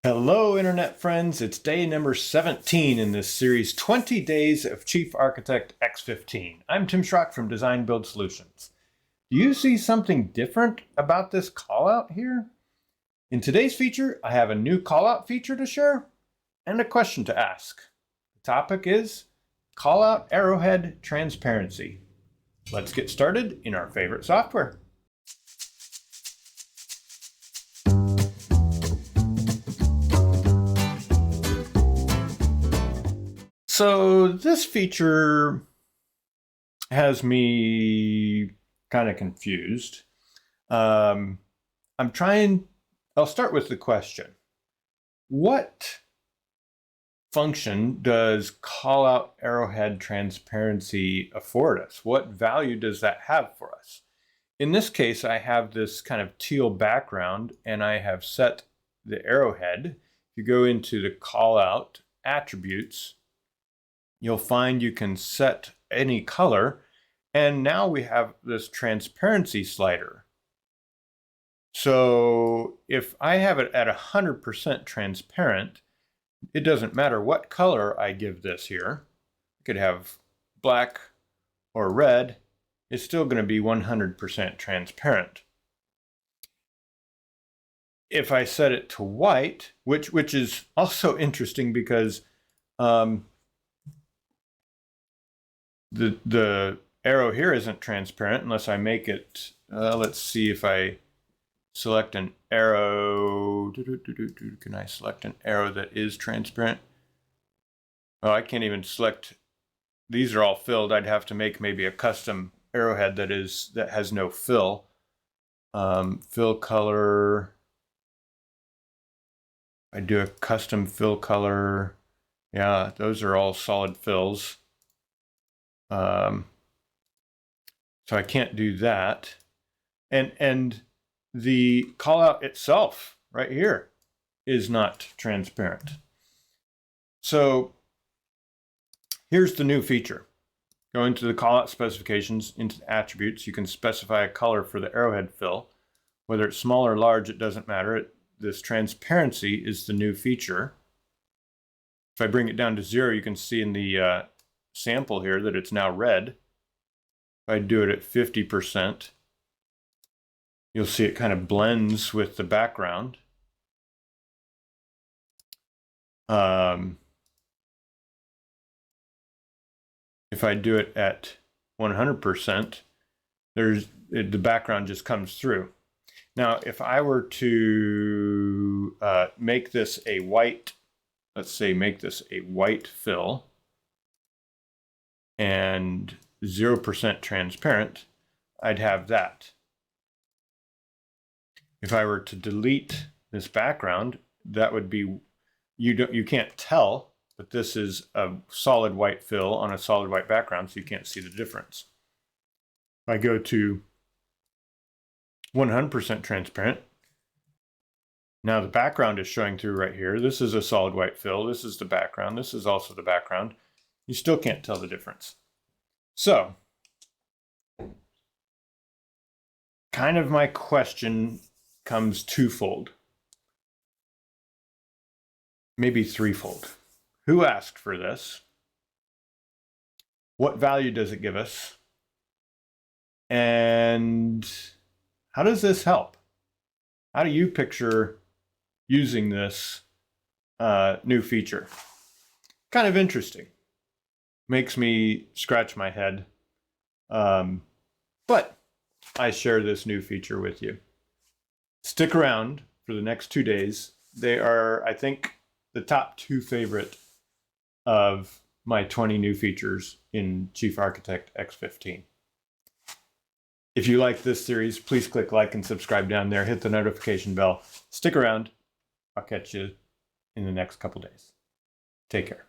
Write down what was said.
Hello, Internet friends. It's day number 17 in this series, 20 Days of Chief Architect X15. I'm Tim Schrock from Design Build Solutions. Do you see something different about this callout here? In today's feature, I have a new callout feature to share and a question to ask. The topic is callout Arrowhead transparency. Let's get started in our favorite software. So this feature has me kind of confused. I'll start with the question. What function does callout Arrowhead transparency afford us? What value does that have for us? In this case, I have this kind of teal background and I have set the arrowhead. If you go into the callout attributes, you'll find you can set any color, and now we have this transparency slider. So if I have it at 100% transparent, it doesn't matter what color I give this here. I could have black or red. It's still going to be 100% transparent. If I set it to white, which is also interesting because the arrow here isn't transparent unless I make it, let's see if I select an arrow. Can I select an arrow that is transparent? Oh, I can't even select. These are all filled. I'd have to make maybe a custom arrowhead that has no fill. Fill color. I do a custom fill color. Yeah, those are all solid fills. So I can't do that. And the callout itself right here is not transparent. So here's the new feature. Go into the callout specifications, into the attributes. You can specify a color for the arrowhead fill. Whether it's small or large, it doesn't matter. This transparency is the new feature. If I bring it down to 0, you can see in the sample here that it's now red. If I do it at 50%, you'll see it kind of blends with the background. If I do it at 100%, the background just comes through. Now, if I were to make this a white, let's say make this a white fill, and 0% transparent, I'd have that. If I were to delete this background, that would be, you can't tell, but this is a solid white fill on a solid white background, so you can't see the difference. If I go to 100% transparent, now the background is showing through right here. This is a solid white fill. This is the background. This is also the background. You still can't tell the difference. So, kind of my question comes twofold, maybe threefold. Who asked for this? What value does it give us? And how does this help? How do you picture using this new feature? Kind of interesting. Makes me scratch my head. But I share this new feature with you. Stick around for the next 2 days. They are, I think, the top 2 favorite of my 20 new features in Chief Architect X15. If you like this series, please click like and subscribe down there. Hit the notification bell. Stick around. I'll catch you in the next couple days. Take care.